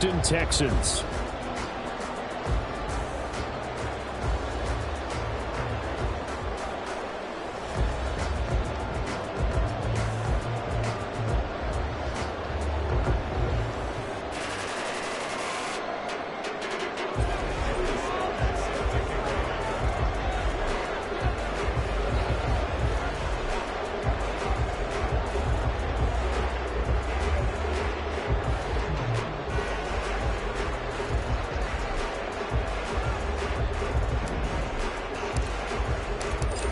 Texans.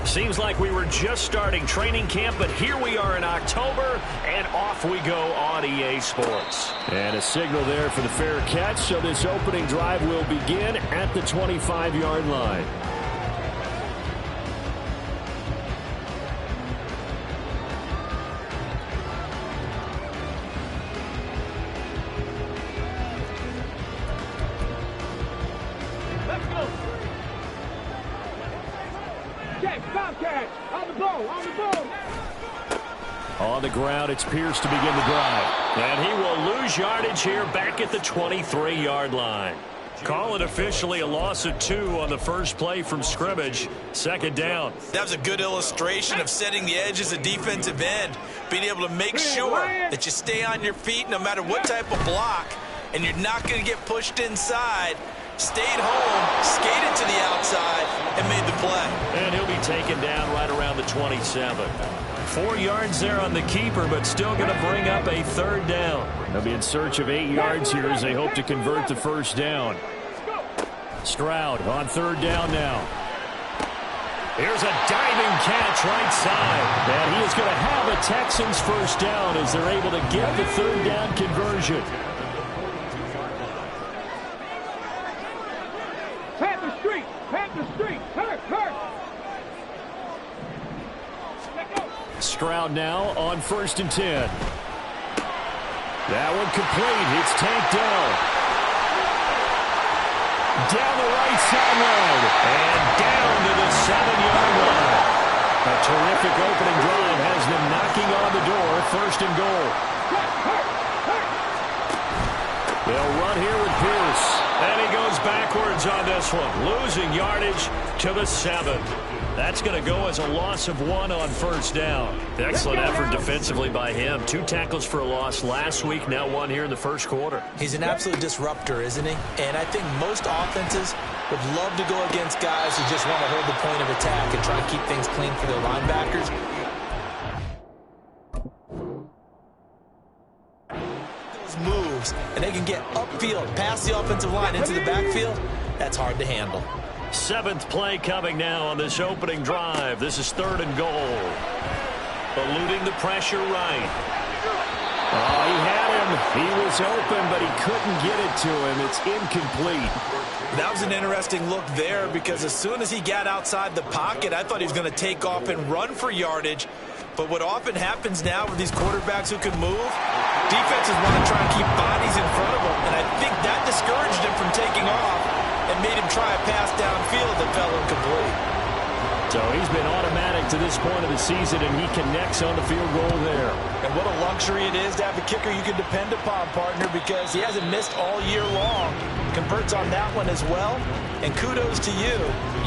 Seems like we were just starting training camp, but here we are in October, and off we go on EA Sports. And a signal there for the fair catch, so this opening drive will begin at the 25-yard line. On the ground, it's Pierce to begin the drive. And he will lose yardage here back at the 23-yard line. Call it officially a loss of 2 on the first play from scrimmage. Second down. That was a good illustration of setting the edge as a defensive end. Being able to make sure that you stay on your feet no matter what type of block. And you're not going to get pushed inside. Stayed home, skated to the outside, and made the play. And he'll be taken down right around the 27. 4 yards there on the keeper, but still going to bring up a third down. They'll be in search of 8 yards here as they hope to convert the first down. Stroud on third down now. Here's a diving catch right side. And he is going to have a Texans first down as they're able to get the third down conversion. Stroud now on 1st and 10. That one complete. It's tanked down. Down the right sideline. And down to the 7-yard line. A terrific opening drive has them knocking on the door. 1st and goal. They'll run here with Pierce. And he goes backwards on this one. Losing yardage to the 7. That's going to go as a loss of 1 on first down. Excellent effort defensively by him. 2 tackles for a loss last week, now 1 here in the first quarter. He's an absolute disruptor, isn't he? And I think most offenses would love to go against guys who just want to hold the point of attack and try to keep things clean for their linebackers. Those moves, and they can get upfield, past the offensive line into the backfield. That's hard to handle. 7th play coming now on this opening drive. This is 3rd and goal. Eluding the pressure right. Oh, he had him. He was open, but he couldn't get it to him. It's incomplete. That was an interesting look there because as soon as he got outside the pocket, I thought he was going to take off and run for yardage. But what often happens now with these quarterbacks who can move, defenses want to try and keep bodies in front of them. And I think that discouraged him from taking off and made him try a pass downfield that fell incomplete. So he's been automatic to this point of the season, and he connects on the field goal there. And what a luxury it is to have a kicker you can depend upon, partner, because he hasn't missed all year long. Converts on that one as well. And kudos to you.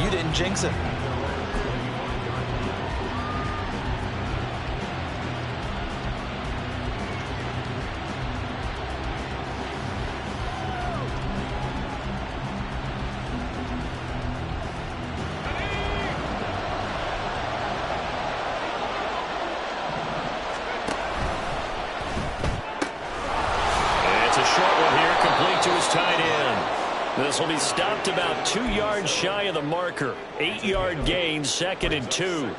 You didn't jinx it. This will be stopped about 2 yards shy of the marker. 8-yard gain, 2nd and 2.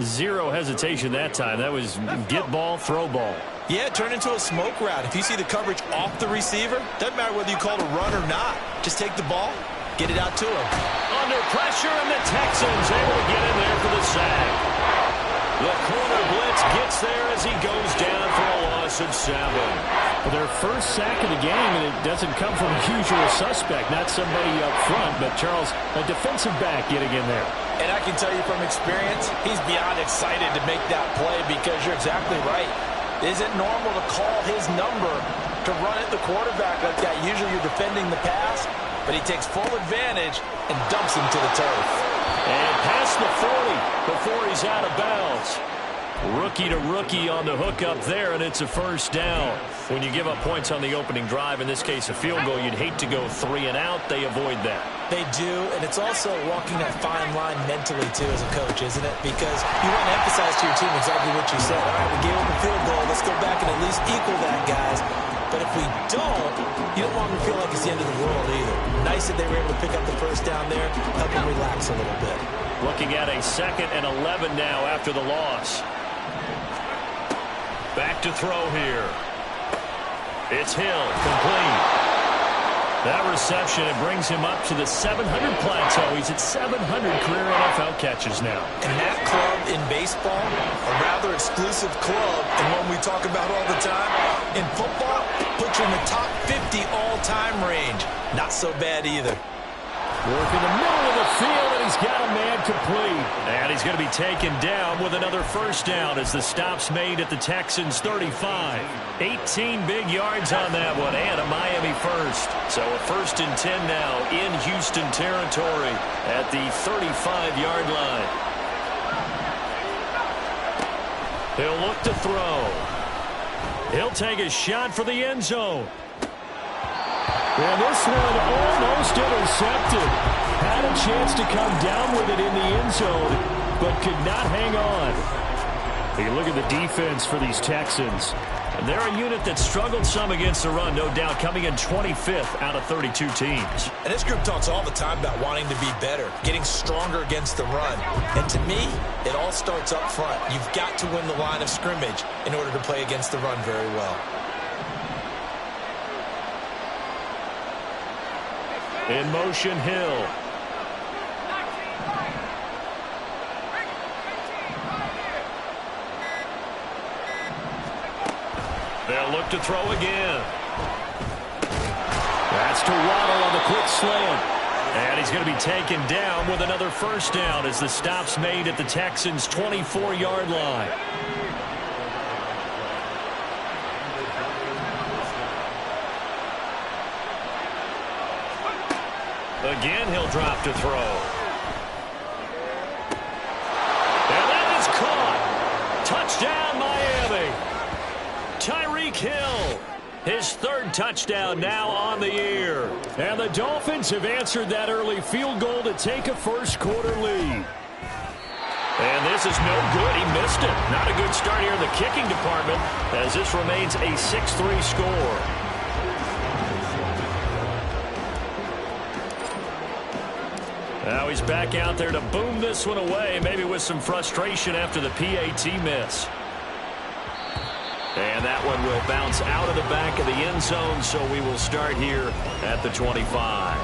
Zero hesitation that time. That was get ball, throw ball. Yeah, turn into a smoke route. If you see the coverage off the receiver, doesn't matter whether you call it a run or not. Just take the ball, get it out to him. Under pressure, and the Texans able to get in there for the sack. The corner blitz gets there as he goes down for a loss of 7. Well, their first sack of the game, and it doesn't come from a usual suspect, not somebody up front, but Charles, a defensive back getting in there. And I can tell you from experience, he's beyond excited to make that play because you're exactly right. It isn't normal to call his number to run at the quarterback like that. Usually you're defending the pass, but he takes full advantage and dumps him to the turf. And past the 40 before he's out of bounds. Rookie to rookie on the hook up there, and it's a first down. When you give up points on the opening drive, in this case a field goal, you'd hate to go 3 and out. They avoid that. They do, and it's also walking that fine line mentally, too, as a coach, isn't it? Because you want to emphasize to your team exactly what you said. All right, we gave up a field goal. Let's go back and at least equal that, guys. But if we don't, you don't want them to feel like it's the end of the world either. Nice that they were able to pick up the first down there, help them relax a little bit. Looking at a 2nd and 11 now after the loss. Back to throw here. It's Hill, complete. That reception, it brings him up to the 700 plateau. He's at 700 career NFL catches now. And that club in baseball, a rather exclusive club, and one we talk about all the time, in football, puts you in the top 50 all-time range. Not so bad either. Work in the middle of the field, and he's got a man complete. And he's going to be taken down with another first down as the stop's made at the Texans' 35. 18 big yards on that one, and a Miami first. So a 1st and 10 now in Houston territory at the 35-yard line. He'll look to throw. He'll take a shot for the end zone. And this one almost intercepted. Had a chance to come down with it in the end zone, but could not hang on. You look at the defense for these Texans. And they're a unit that struggled some against the run, no doubt, coming in 25th out of 32 teams. And this group talks all the time about wanting to be better, getting stronger against the run. And to me, it all starts up front. You've got to win the line of scrimmage in order to play against the run very well. In motion, Hill. They'll look to throw again. That's to Waddle on the quick slant. And he's going to be taken down with another first down as the stop's made at the Texans' 24-yard line. Again, he'll drop to throw. And that is caught. Touchdown, Miami. Tyreek Hill, his 3rd touchdown now on the year. And the Dolphins have answered that early field goal to take a first-quarter lead. And this is no good. He missed it. Not a good start here in the kicking department as this remains a 6-3 score. Now he's back out there to boom this one away, maybe with some frustration after the PAT miss. And that one will bounce out of the back of the end zone, so we will start here at the 25.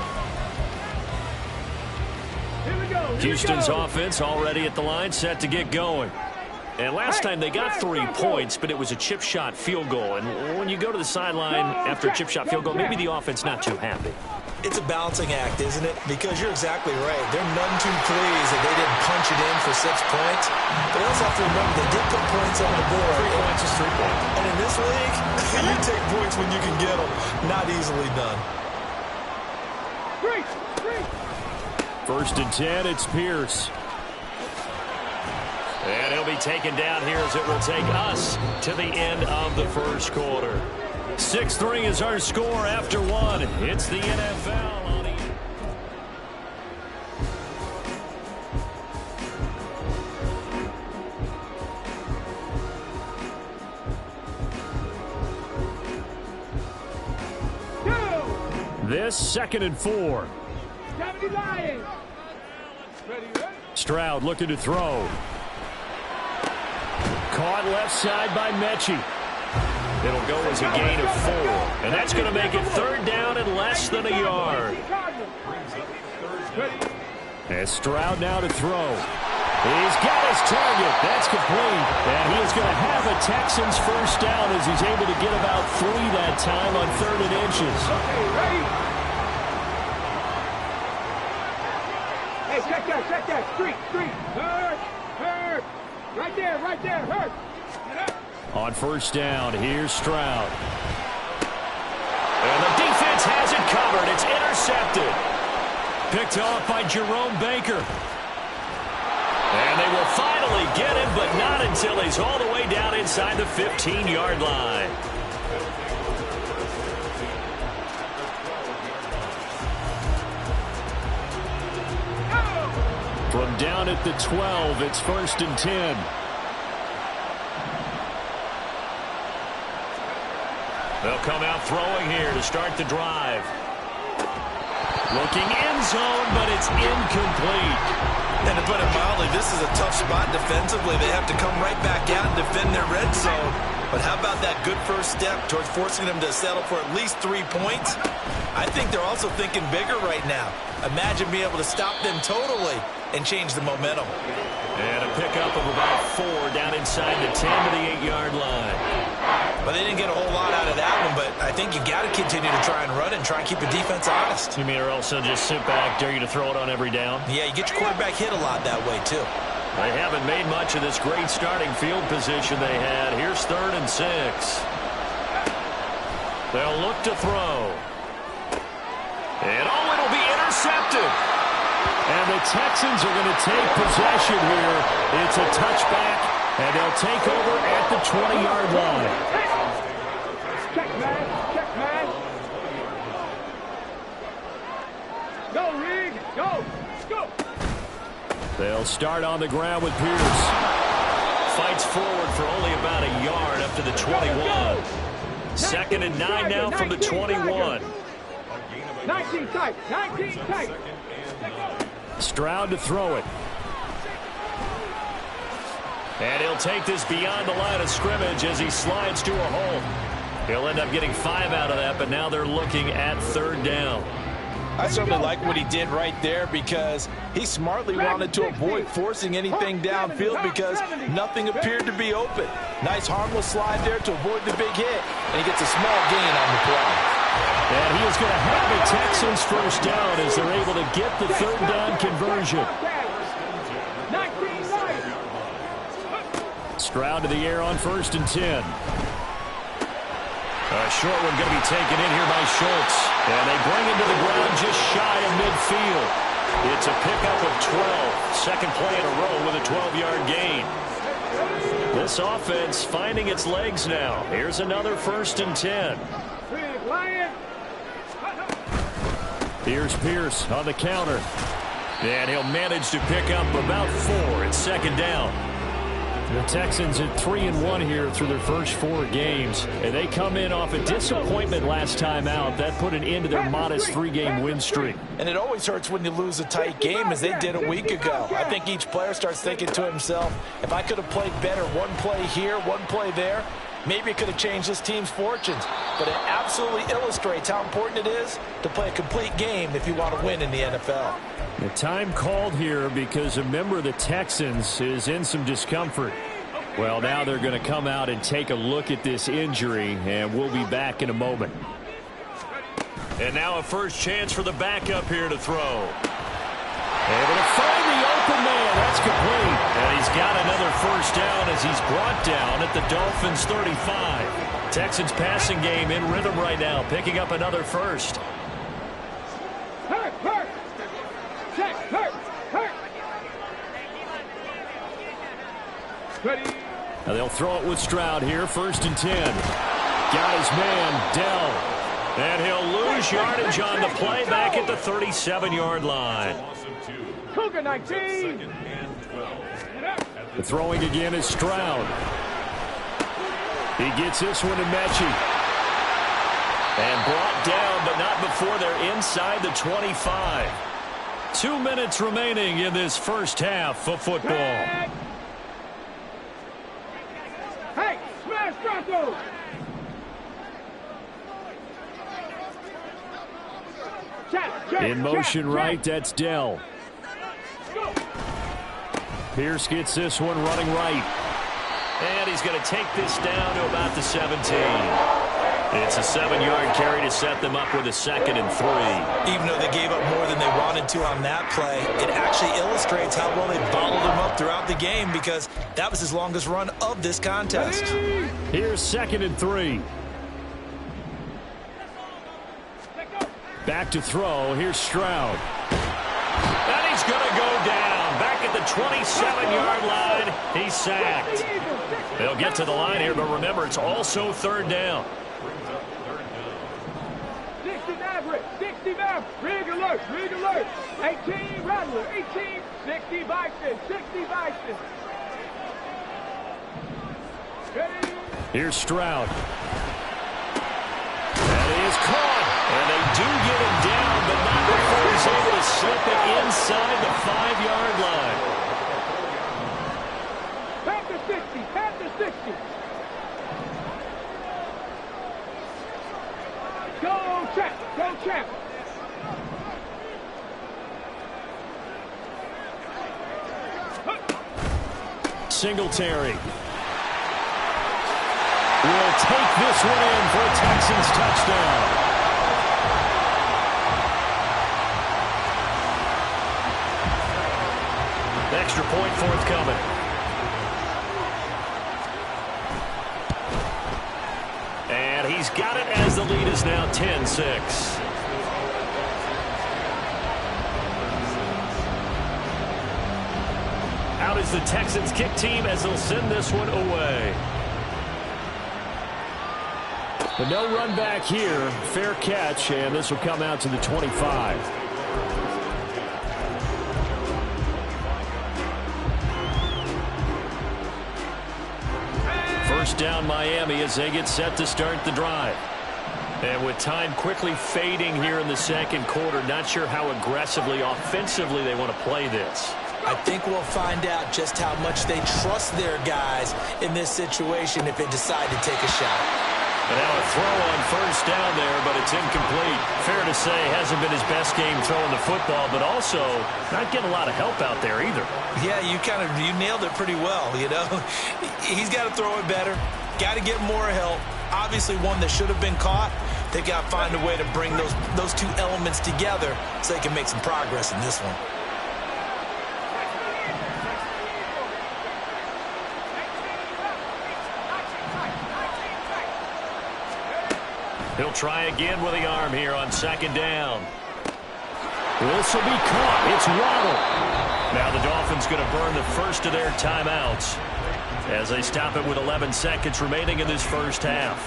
Houston's offense already at the line, set to get going. And last time they got 3 points, but it was a chip shot field goal. And when you go to the sideline after a chip shot field goal, maybe the offense not too happy. It's a balancing act, isn't it? Because you're exactly right. They're none too pleased that they didn't punch it in for 6 points. But they also have to remember they did put points on the board. 3 points is 3 points. And in this league, you take points when you can get them. Not easily done. 1st and 10, it's Pierce. And he'll be taken down here as it will take us to the end of the first quarter. 6-3 is our score after 1. It's the NFL on the... This 2nd and 4. Stroud looking to throw. Caught left side by Mechie. It'll go as a gain of 4. And that's going to make it 3rd down and less than a yard. As Stroud now to throw. He's got his target. That's complete. And he is going to have a Texans first down as he's able to get about 3 that time on 3rd and inches. Hey, check that. Street. Hurt. Right there, hurt. On first down, here's Stroud. And the defense has it covered. It's intercepted. Picked off by Jerome Baker. And they will finally get him, but not until he's all the way down inside the 15-yard line. From down at the 12, it's 1st and 10. They'll come out throwing here to start the drive. Looking end zone, but it's incomplete. And to put it mildly, this is a tough spot defensively. They have to come right back out and defend their red zone. But how about that good first step towards forcing them to settle for at least 3 points? I think they're also thinking bigger right now. Imagine being able to stop them totally and change the momentum. And a pickup of about 4 down inside the 10 to the 8-yard line. But they didn't get a whole lot out of that one, but I think you got to continue to try and run and try and keep the defense honest. You mean or also just sit back, dare you to throw it on every down? Yeah, you get your quarterback hit a lot that way, too. They haven't made much of this great starting field position they had. Here's 3rd and 6. They'll look to throw. And it'll be intercepted. And the Texans are going to take possession here. It's a touchback, and they'll take over at the 20-yard line. Check, man. Check, man. Go, Reed. Go. Go. They'll start on the ground with Pierce. Fights forward for only about a yard up to the 21. 2nd and 9 now from the 21. 19 tight. 19 tight. Stroud to throw it. And he'll take this beyond the line of scrimmage as he slides to a hole. He'll end up getting 5 out of that, but now they're looking at 3rd down. I certainly like what he did right there because he smartly wanted to avoid forcing anything downfield because nothing appeared to be open. Nice harmless slide there to avoid the big hit, and he gets a small gain on the play. And he is going to have the Texans first down as they're able to get the 3rd down conversion. Stroud to the air on 1st and 10. A short one going to be taken in here by Schultz. And they bring him to the ground just shy of midfield. It's a pickup of 12. Second play in a row with a 12-yard gain. This offense finding its legs now. Here's another 1st and 10. Here's Pierce on the counter. And he'll manage to pick up about 4. It's 2nd down. The Texans at 3-1 here through their first 4 games. And they come in off a disappointment last time out. That put an end to their modest 3-game win streak. And it always hurts when you lose a tight game as they did a week ago. I think each player starts thinking to himself, if I could have played better one play here, one play there, maybe it could have changed this team's fortunes. But it absolutely illustrates how important it is to play a complete game if you want to win in the NFL. The time called here because a member of the Texans is in some discomfort. Well, now they're going to come out and take a look at this injury, and we'll be back in a moment. And now a first chance for the backup here to throw. Able to find the open man. That's complete. And he's got another first down as he's brought down at the Dolphins' 35. Texans passing game in rhythm right now, picking up another first. Hurt, hurt. Check, hurt, hurt. Ready. Now they'll throw it with Stroud here, 1st and 10. Got his man, Dell. And he'll lose yardage on the play back at the 37-yard line. Cougar 19. The throwing again is Stroud. He gets this one to Mechie. And brought down, but not before they're inside the 25. 2 minutes remaining in this first half of football. Hey, smash Bronco. In motion right, that's Dell. Pierce gets this one running right. And he's going to take this down to about the 17. It's a 7-yard carry to set them up with a 2nd and 3. Even though they gave up more than they wanted to on that play, it actually illustrates how well they bottled them up throughout the game because that was his longest run of this contest. Here's 2nd and 3. Back to throw. Here's Stroud. And he's going to go down. Back at the 27-yard line. He's sacked. They'll get to the line here, but remember, it's also third down. 60 Maverick, 60 Maverick, rig alert, 18 Rattler, 18, 60 Bison, 60 Bison. Ready? Here's Stroud. That is caught. And they do get him down, but not before he's able to slip it inside the 5-yard line. Panther 60, Panther 60. Go champ, go champ. Singletary will take this one in for a Texans touchdown. Extra point forthcoming. And he's got it as the lead is now 10-6. Out is the Texans kick team as they'll send this one away. But no run back here. Fair catch, and this will come out to the 25. First down Miami as they get set to start the drive. And with time quickly fading here in the second quarter, not sure how aggressively, offensively they want to play this. I think we'll find out just how much they trust their guys in this situation if they decide to take a shot. And now a throw on first down there, but it's incomplete. Fair to say, hasn't been his best game throwing the football, but also not getting a lot of help out there either. Yeah, you nailed it pretty well, you know. He's got to throw it better. Got to get more help. Obviously one that should have been caught. They've got to find a way to bring those two elements together so they can make some progress in this one. He'll try again with the arm here on second down. This will be caught. It's Waddle. Now the Dolphins going to burn the first of their timeouts as they stop it with 11 seconds remaining in this first half.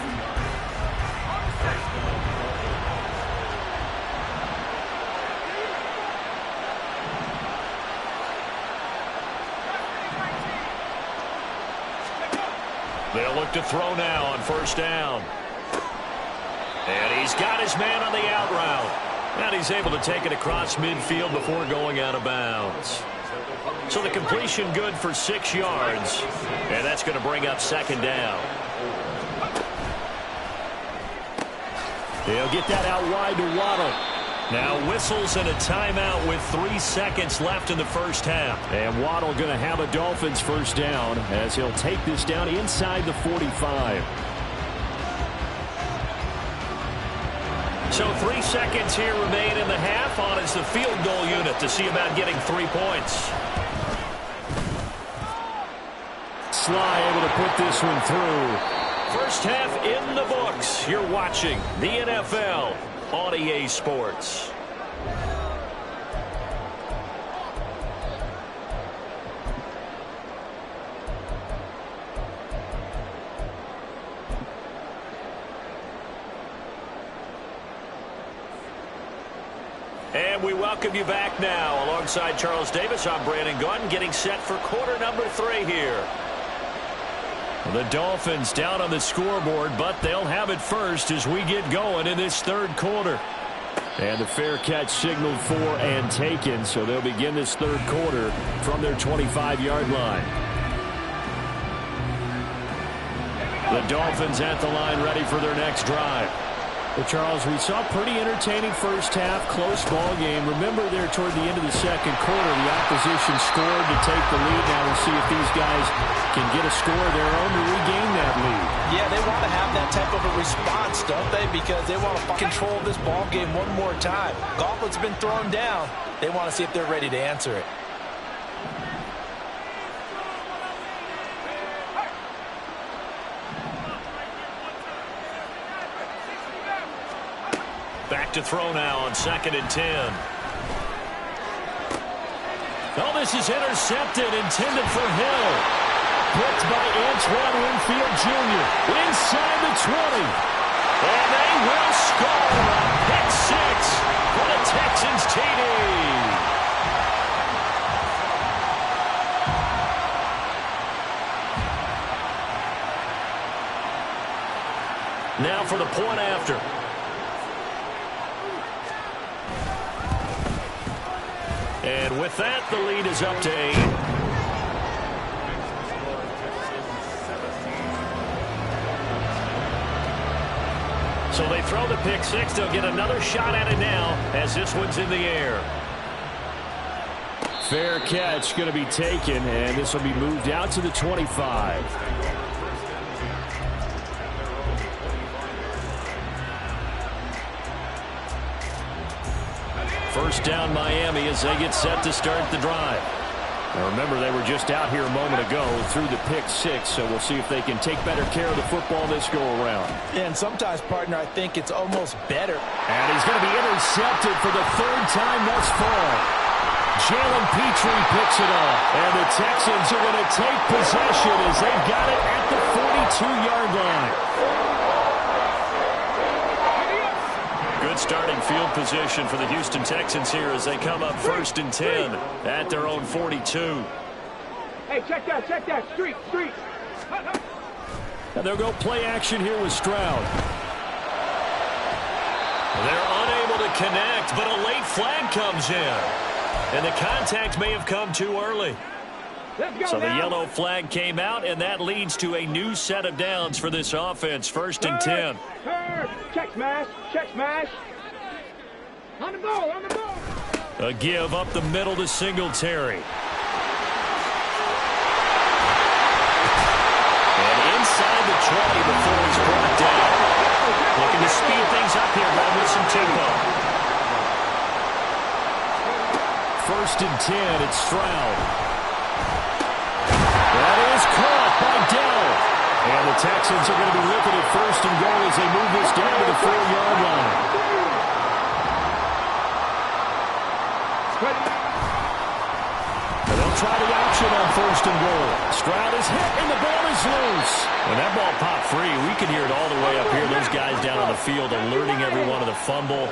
They'll look to throw now on first down. And he's got his man on the out route. And he's able to take it across midfield before going out of bounds. So the completion good for 6 yards. And that's going to bring up second down. They'll get that out wide to Waddle. Now whistles and a timeout with 3 seconds left in the first half. And Waddle going to have a Dolphins first down as he'll take this down inside the 45. So 3 seconds here remain in the half. On is the field goal unit to see about getting 3 points. Sly able to put this one through. First half in the books. You're watching the NFL on EA Sports. And we welcome you back now. Alongside Charles Davis, I'm Brandon Gaudin, getting set for quarter number 3 here. The Dolphins down on the scoreboard, but they'll have it first as we get going in this third quarter. And the fair catch signaled for and taken, so they'll begin this third quarter from their 25-yard line. The Dolphins at the line ready for their next drive. Well, Charles, we saw a pretty entertaining first half, close ball game. Remember there toward the end of the second quarter, the opposition scored to take the lead. Now we'll see if these guys can get a score of their own to regain that lead. Yeah, they want to have that type of a response, don't they? Because they want to control this ball game one more time. Gauntlet's been thrown down. They want to see if they're ready to answer it. Back look to throw now on 2nd and 10. Oh, this is intercepted, intended for Hill. Picked by Antoine Winfield Jr. inside the 20. And they will score a pick 6 for the Texans TD. Now for the point after. And with that, the lead is up to 8. So they throw the pick 6. They'll get another shot at it now as this one's in the air. Fair catch going to be taken, and this will be moved out to the 25. First down Miami as they get set to start the drive. Now remember, they were just out here a moment ago through the pick 6, so we'll see if they can take better care of the football this go around. And sometimes, partner, I think it's almost better. And he's going to be intercepted for the 3rd time thus far. Jalen Petrie picks it off, and the Texans are going to take possession as they've got it at the 42-yard line. Good starting field position for the Houston Texans here as they come up 1st and 10 at their own 42. Hey, check that. Street. And they'll go play action here with Stroud. They're unable to connect, but a late flag comes in. And the contact may have come too early. So the yellow flag came out, and that leads to a new set of downs for this offense. 1st and 10. Check smash. On the ball. A give up the middle to Singletary. And inside the 20 before he's brought down. Looking to speed things up here, but with some tempo. 1st and 10, it's Stroud. That is caught by Dell. And the Texans are going to be looking at 1st and goal as they move this down to the 4-yard line. And they'll try the option on 1st and goal. Stroud is hit, and the ball is loose. When that ball popped free, we could hear it all the way up here. Those guys down on the field alerting everyone of the fumble.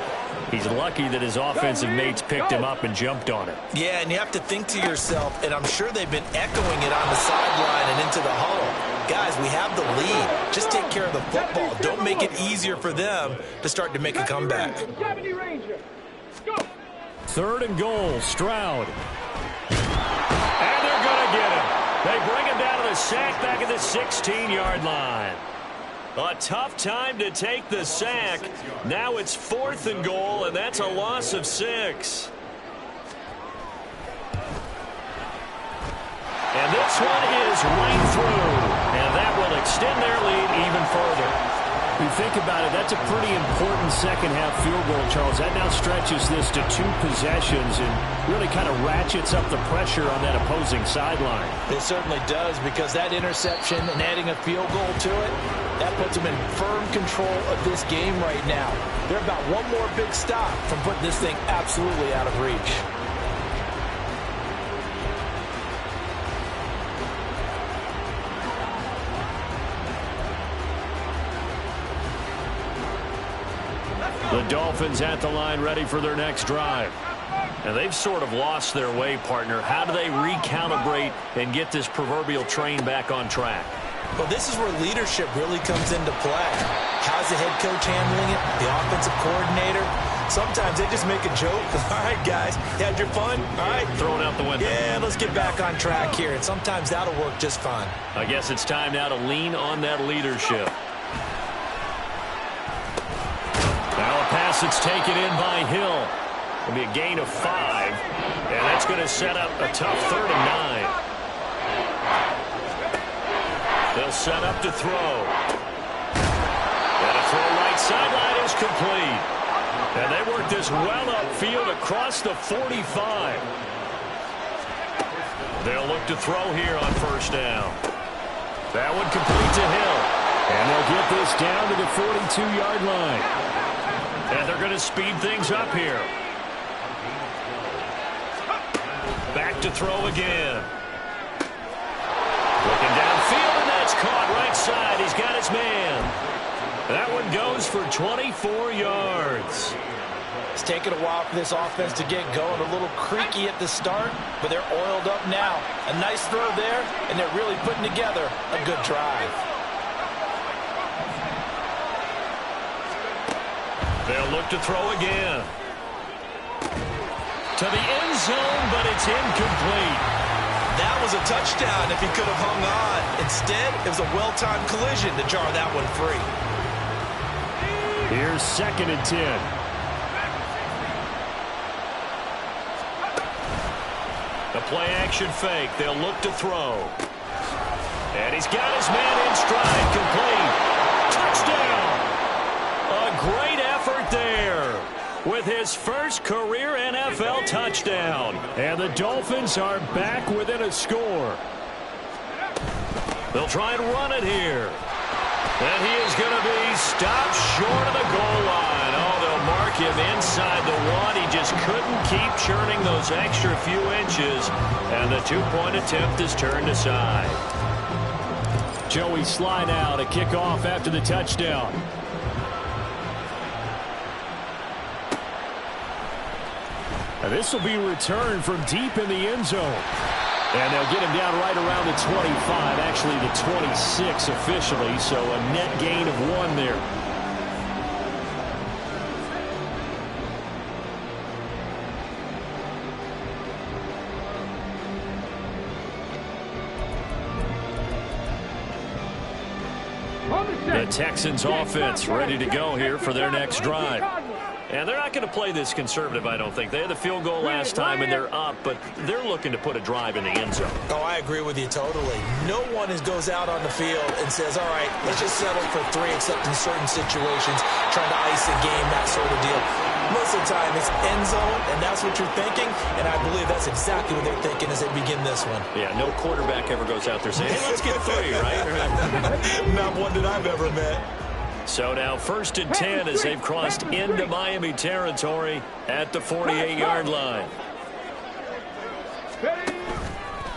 He's lucky that his offensive mates picked him up and jumped on it. Yeah, and you have to think to yourself, and I'm sure they've been echoing it on the sideline and into the huddle. Guys, we have the lead. Just take care of the football. Don't make it easier for them to start to make a comeback. 70 Ranger. Go. 3rd and goal, Stroud. And they're going to get him. They bring him down to the sack back at the 16-yard line. A tough time to take the sack. Now it's 4th and goal, and that's a loss of 6. And this one is right through. And that will extend their lead even further. You think about it, that's a pretty important second-half field goal, Charles. That now stretches this to 2 possessions and really kind of ratchets up the pressure on that opposing sideline. It certainly does, because that interception and adding a field goal to it, that puts them in firm control of this game right now. They're about one more big stop from putting this thing absolutely out of reach. The Dolphins at the line ready for their next drive. And they've sort of lost their way, partner. How do they recalibrate and get this proverbial train back on track? Well, this is where leadership really comes into play. How's the head coach handling it? The offensive coordinator? Sometimes they just make a joke. All right, guys, you had your fun? All right. Throw it out the window. Yeah, let's get back on track here. And sometimes that'll work just fine. I guess it's time now to lean on that leadership. Now a pass that's taken in by Hill. It'll be a gain of 5. And that's going to set up a tough 3rd and 9. They'll set up to throw. And a throw right sideline is complete. And they work this well upfield across the 45. They'll look to throw here on 1st down. That one complete to Hill. And they'll get this down to the 42-yard line. And they're going to speed things up here. Back to throw again. Looking downfield, and that's caught right side. He's got his man. That one goes for 24 yards. It's taken a while for this offense to get going. A little creaky at the start, but they're oiled up now. A nice throw there, and they're really putting together a good drive. They'll look to throw again. To the end zone, but it's incomplete. That was a touchdown if he could have hung on. Instead, it was a well-timed collision to jar that one free. Here's 2nd and 10. The play-action fake. They'll look to throw. And he's got his man in stride. Complete. Touchdown. A great effort there with his first career NFL touchdown. And the Dolphins are back within a score. They'll try and run it here. And he is going to be stopped short of the goal line. Oh, they'll mark him inside the 1. He just couldn't keep churning those extra few inches. And the 2-point attempt is turned aside. Joey Slye now to kick off after the touchdown. And this will be returned from deep in the end zone. And they'll get him down right around the 25, actually the 26 officially, so a net gain of 1 there. The Texans offense ready to go here for their next drive. And they're not going to play this conservative, I don't think. They had the field goal last time, and they're up, but they're looking to put a drive in the end zone. Oh, I agree with you totally. No one goes out on the field and says, all right, let's just settle for 3, except in certain situations, trying to ice a game, that sort of deal. Most of the time, it's end zone, and that's what you're thinking, and I believe that's exactly what they're thinking as they begin this one. Yeah, no quarterback ever goes out there saying, hey, let's get 3, right? Not one that I've ever met. So now 1st and 10 as they've crossed into Miami territory at the 48-yard line.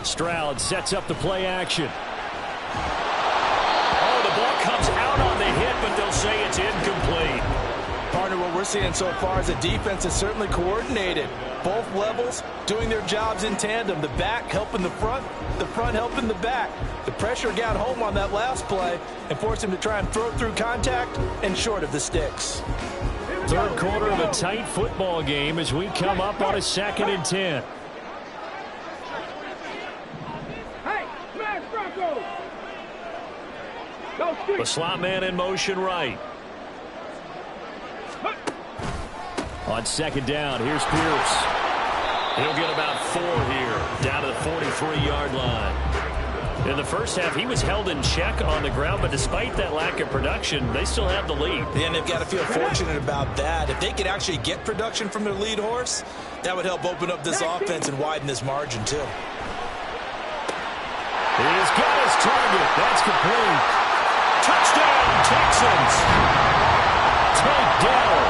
Stroud sets up the play action. Oh, the ball comes out on the hit, but they'll say it's incomplete. Partner, what we're seeing so far is the defense is certainly coordinated. Both levels doing their jobs in tandem. The back helping the front helping the back. The pressure got home on that last play and forced him to try and throw through contact and short of the sticks. 3rd quarter of a tight football game as we come up on a 2nd and 10. Hey, smash Bronco! The slot man in motion right. On 2nd down, here's Pierce. He'll get about 4 here, down to the 43-yard line. In the first half, he was held in check on the ground, but despite that lack of production, they still have the lead. And they've got to feel fortunate about that. If they could actually get production from their lead horse, that would help open up this offense and widen this margin, too. He's got his target. That's complete. Touchdown, Texans! Takedown.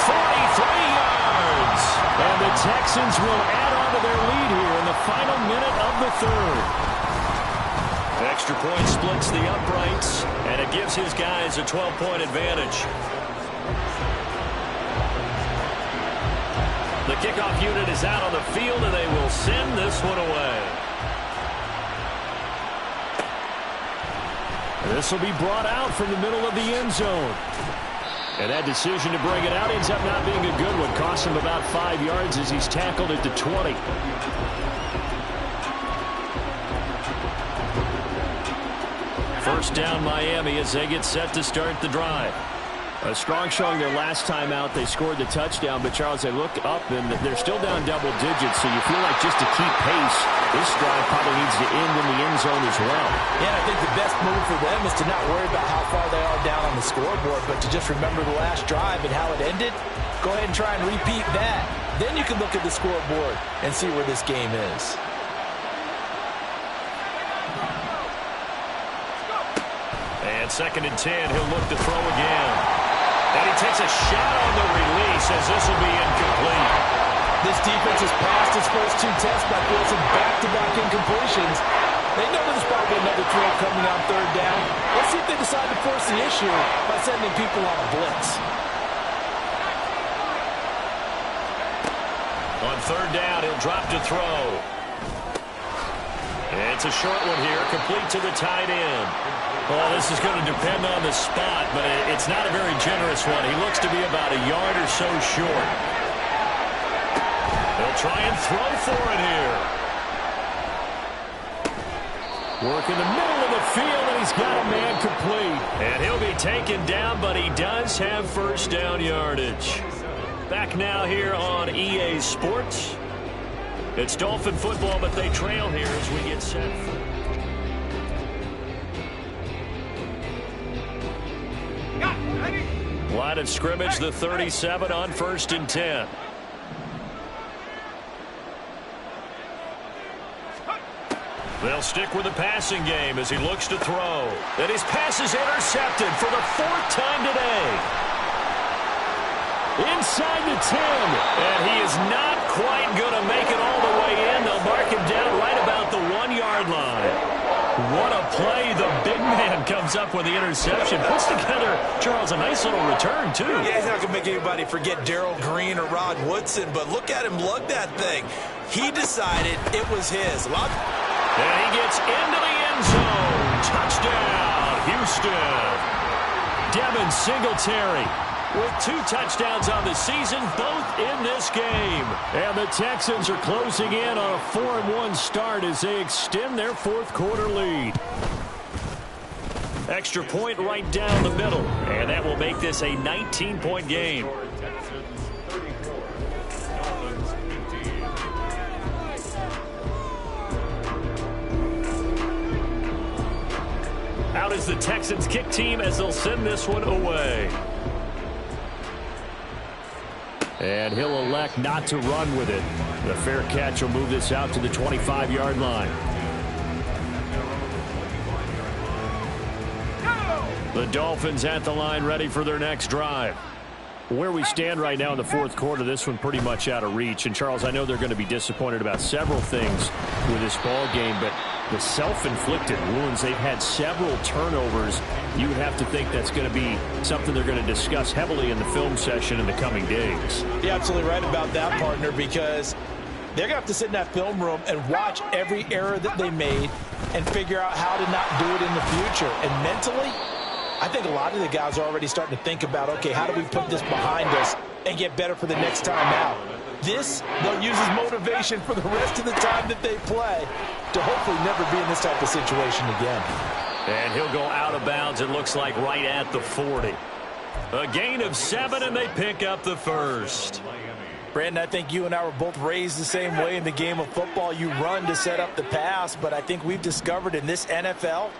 43 yards. And the Texans will add on to their lead here in the final minute of the 3rd. Extra point splits the uprights, and it gives his guys a 12-point advantage. The kickoff unit is out on the field, and they will send this one away. This will be brought out from the middle of the end zone. And that decision to bring it out ends up not being a good one. Costs him about 5 yards as he's tackled at the 20. First down Miami as they get set to start the drive. A strong showing their last time out. They scored the touchdown, but Charles, they look up and they're still down double digits, so you feel like just to keep pace, this drive probably needs to end in the end zone as well. Yeah, and I think the best move for them is to not worry about how far they are down on the scoreboard, but to just remember the last drive and how it ended. Go ahead and try and repeat that. Then you can look at the scoreboard and see where this game is. And 2nd and 10, he'll look to throw again. And he takes a shot on the release as this will be incomplete. This defense has passed its first 2 tests by forcing back-to-back incompletions. They know there's probably another throw coming on 3rd down. Let's see if they decide to force the issue by sending people on a blitz. On 3rd down, he'll drop to throw. It's a short one here, complete to the tight end. Well, this is going to depend on the spot, but it's not a very generous one. He looks to be about a yard or so short. They'll try and throw for it here. Work in the middle of the field, and he's got a man complete. And he'll be taken down, but he does have 1st down yardage. Back now here on EA Sports. It's Dolphin football, but they trail here as we get set. Line of scrimmage, the 37 on 1st and 10. They'll stick with the passing game as he looks to throw. And his pass is intercepted for the 4th time today. Inside the 10. And he is not quite going to make it all the way in. They'll mark him down right about the 1-yard line. What a play. The big man comes up with the interception. Puts together, Charles, a nice little return, too. Yeah, he's not going to make anybody forget Darrell Green or Rod Woodson, but look at him lug that thing. He decided it was his. And he gets into the end zone. Touchdown, Houston. Devin Singletary with 2 touchdowns on the season, both in this game. And the Texans are closing in on a 4-1 start as they extend their 4th quarter lead. Extra point right down the middle, and that will make this a 19-point game. Out is the Texans kick team as they'll send this one away. And he'll elect not to run with it. The fair catch will move this out to the 25-yard line. The Dolphins at the line ready for their next drive. Where we stand right now in the 4th quarter, this one pretty much out of reach. And, Charles, I know they're going to be disappointed about several things with this ball game, but the self-inflicted wounds, they've had several turnovers. You would have to think that's going to be something they're going to discuss heavily in the film session in the coming days. You're absolutely right about that, partner, because they're going to have to sit in that film room and watch every error that they made and figure out how to not do it in the future. And mentally, I think a lot of the guys are already starting to think about, okay, how do we put this behind us and get better for the next time out? This, they'll use as motivation for the rest of the time that they play to hopefully never be in this type of situation again. And he'll go out of bounds, it looks like, right at the 40. A gain of 7, and they pick up the 1st. Brandon, I think you and I were both raised the same way in the game of football. You run to set up the pass, but I think we've discovered in this NFL,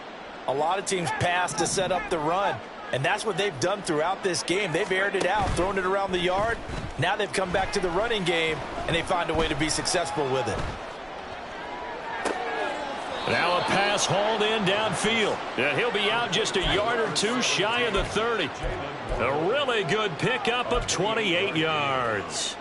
a lot of teams pass to set up the run. And that's what they've done throughout this game. They've aired it out, thrown it around the yard. Now they've come back to the running game, and they find a way to be successful with it. Now a pass hauled in downfield. And he'll be out just a yard or 2 shy of the 30. A really good pickup of 28 yards.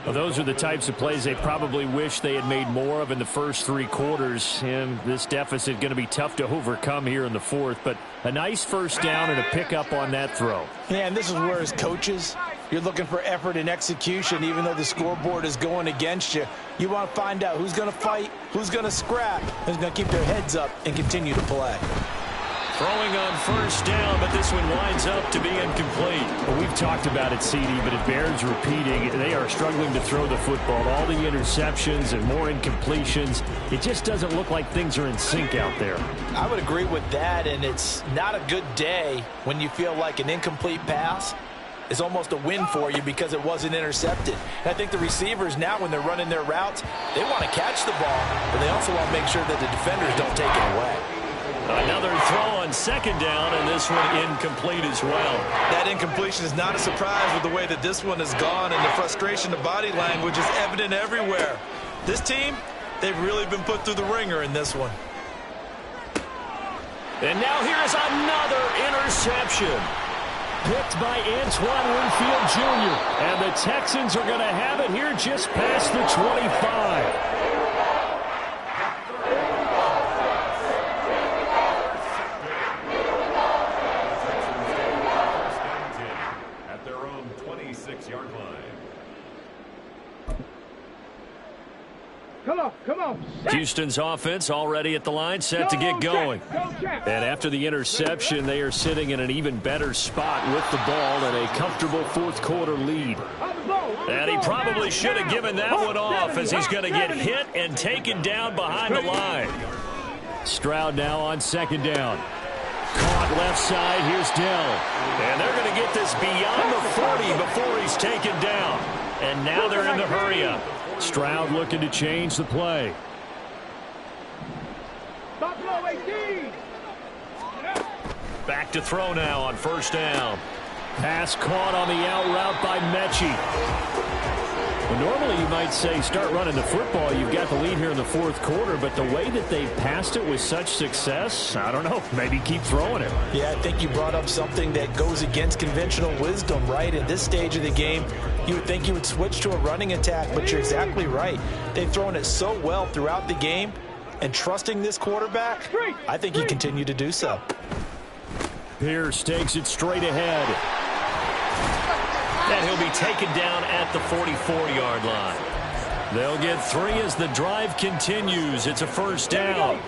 Well, those are the types of plays they probably wish they had made more of in the first 3 quarters. And this deficit going to be tough to overcome here in the 4th. But a nice 1st down and a pickup on that throw. Yeah, and this is where, as coaches, you're looking for effort and execution, even though the scoreboard is going against you. You want to find out who's going to fight, who's going to scrap, who's going to keep their heads up and continue to play. Throwing on 1st down, but this one winds up to be incomplete. Well, we've talked about it, CD, but it bears repeating. They are struggling to throw the football. All the interceptions and more incompletions. It just doesn't look like things are in sync out there. I would agree with that, and it's not a good day when you feel like an incomplete pass is almost a win for you because it wasn't intercepted. And I think the receivers now, when they're running their routes, they want to catch the ball, but they also want to make sure that the defenders don't take it away. Another throw on 2nd down, and this one incomplete as well. That incompletion is not a surprise with the way that this one has gone, and the frustration of body language is evident everywhere. This team, they've really been put through the ringer in this one. And now here's another interception. picked by Antoine Winfield Jr. And the Texans are going to have it here just past the 25. Come on. Houston's offense already at the line, set to get going. And after the interception, they are sitting in an even better spot with the ball and a comfortable fourth-quarter lead. And he probably should have given that one off as he's going to get hit and taken down behind the line. Stroud now on second down. Caught left side. Here's Dell. And they're going to get this beyond the 40 before he's taken down. And now they're in the hurry-up. Stroud looking to change the play. Buffalo 18. Back to throw now on first down. Pass caught on the out route by Mechie. Well, normally you might say start running the football. You've got the lead here in the fourth quarter, but the way that they passed it with such success, I don't know, maybe keep throwing it. Yeah, I think you brought up something that goes against conventional wisdom, right? At this stage of the game, you would think you would switch to a running attack, but you're exactly right. They've thrown it so well throughout the game, and trusting this quarterback, I think you continue to do so. Pierce takes it straight ahead. And he'll be taken down at the 44-yard line. They'll get 3 as the drive continues. It's a first down.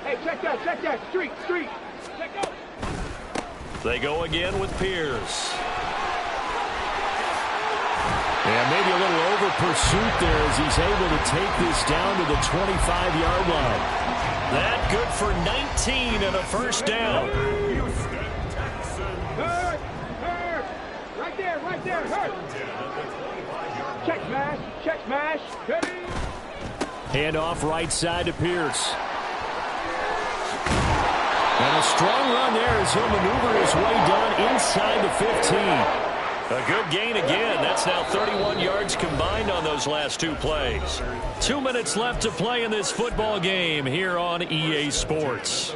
Hey, check that. Street. Check out. They go again with Pierce. And maybe a little over pursuit there as he's able to take this down to the 25-yard line. That good for 19 and a first down. Hurt. Right there. Hurt. Check smash. Hand off right side to Pierce. And a strong run there as he'll maneuver his way down inside the 15. A good gain again. That's now 31 yards combined on those last 2 plays. 2 minutes left to play in this football game here on EA Sports.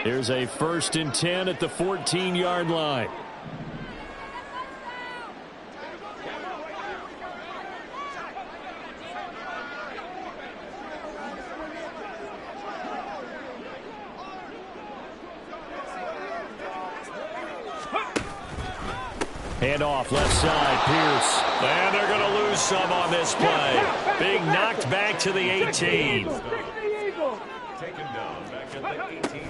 Here's a 1st and 10 at the 14-yard line. Hand off left side, Pierce. And they're going to lose some on this play. Being knocked back to the 18.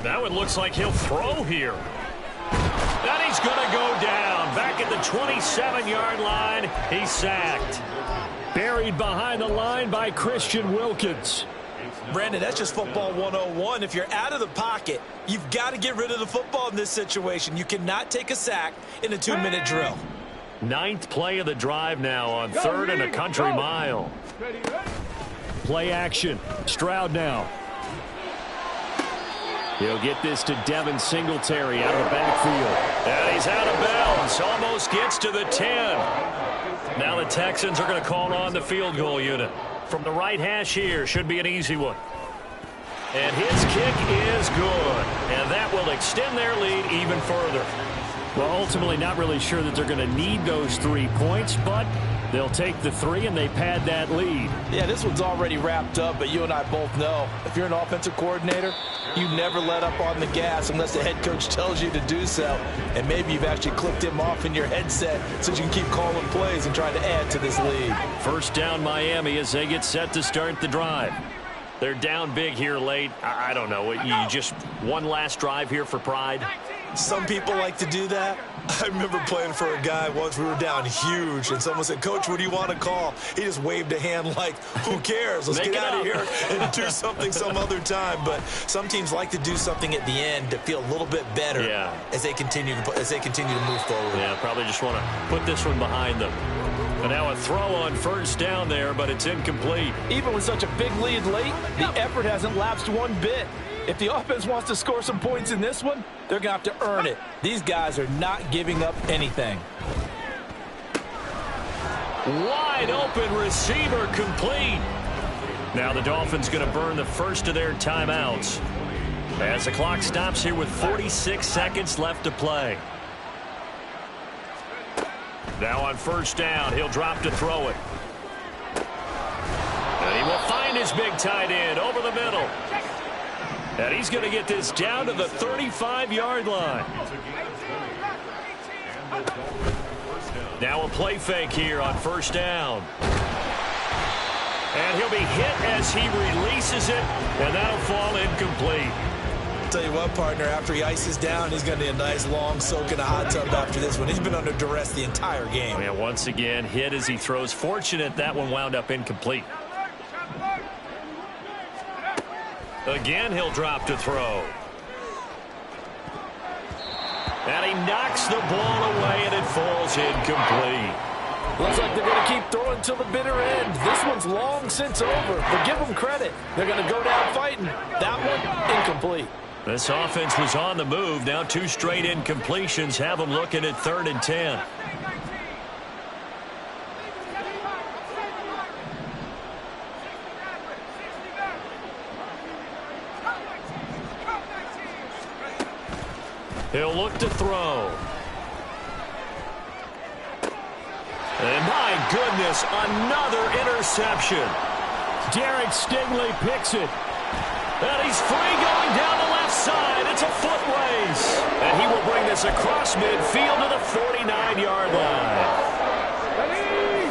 That one looks like he'll throw here. And he's going to go down. Back at the 27-yard line. He's sacked. Buried behind the line by Christian Wilkins. Brandon, that's just football 101. If you're out of the pocket, you've got to get rid of the football in this situation. You cannot take a sack in a 2-minute drill. 9th play of the drive now on 3rd and a country mile. Play action. Stroud now. He'll get this to Devin Singletary out of the backfield. And he's out of bounds. Almost gets to the 10. Now the Texans are going to call on the field goal unit. From the right hash here, should be an easy one. And his kick is good. And that will extend their lead even further. Well, ultimately not really sure that they're going to need those 3 points, but they'll take the 3 and they pad that lead. Yeah, this one's already wrapped up, but you and I both know if you're an offensive coordinator, you never let up on the gas unless the head coach tells you to do so. And maybe you've actually clicked him off in your headset so you can keep calling plays and trying to add to this lead. First down Miami as they get set to start the drive. They're down big here late. I don't know. You just one last drive here for pride. Some people like to do that. I remember playing for a guy once. We were down huge, and someone said, "Coach, what do you want to call?" He just waved a hand like, who cares? Let's get out of here and do something some other time. But some teams like to do something at the end to feel a little bit better as they continue to move forward. Yeah, probably just want to put this one behind them. And now a throw on first down there, but it's incomplete. Even with such a big lead late, the effort hasn't lapsed one bit. If the offense wants to score some points in this one, they're going to have to earn it. These guys are not giving up anything. Wide open receiver complete. Now the Dolphins going to burn the first of their timeouts as the clock stops here with 46 seconds left to play. Now on first down, he'll drop to throw it. And he will find his big tight end over the middle. And he's going to get this down to the 35-yard line. Now a play fake here on first down. And he'll be hit as he releases it, and that'll fall incomplete. Tell you what, partner, after he ices down, he's going to need a nice long soak in a hot tub after this one. He's been under duress the entire game. And once again, hit as he throws. Fortunate that one wound up incomplete. Again, he'll drop to throw. And he knocks the ball away, and it falls incomplete. Looks like they're going to keep throwing till the bitter end. This one's long since over, but give them credit. They're going to go down fighting. That one, incomplete. This offense was on the move. Now 2 straight incompletions have them looking at 3rd and 10. He'll look to throw. And my goodness, another interception. Derek Stingley picks it. And he's free going down the left side. It's a foot race. And he will bring this across midfield to the 49-yard line. Ready?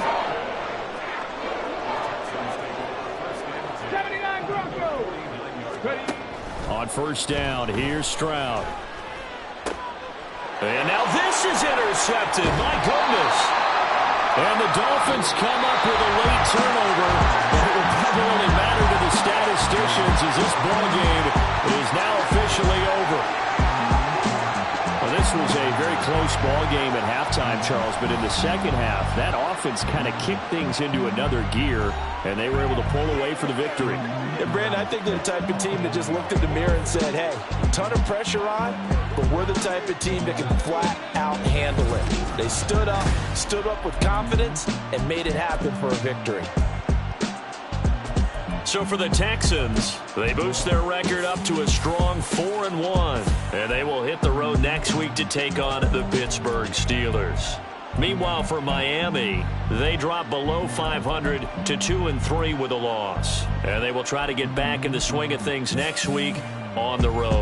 79 Broncos. Ready? On first down, here's Stroud. And now this is intercepted. My goodness. And the Dolphins come up with a late turnover, but it will probably only matter to the statisticians as this ball game is now officially over. Well, this was a very close ball game at halftime, Charles, but in the second half, that offense kind of kicked things into another gear, and they were able to pull away for the victory. And Brandon, I think they're the type of team that just looked in the mirror and said, hey, ton of pressure on, but we're the type of team that can flat out handle it. They stood up with confidence, and made it happen for a victory. So for the Texans, they boost their record up to a strong 4-1, and they will hit the road next week to take on the Pittsburgh Steelers. Meanwhile, for Miami, they drop below 500 to 2-3 with a loss, and they will try to get back in the swing of things next week on the road.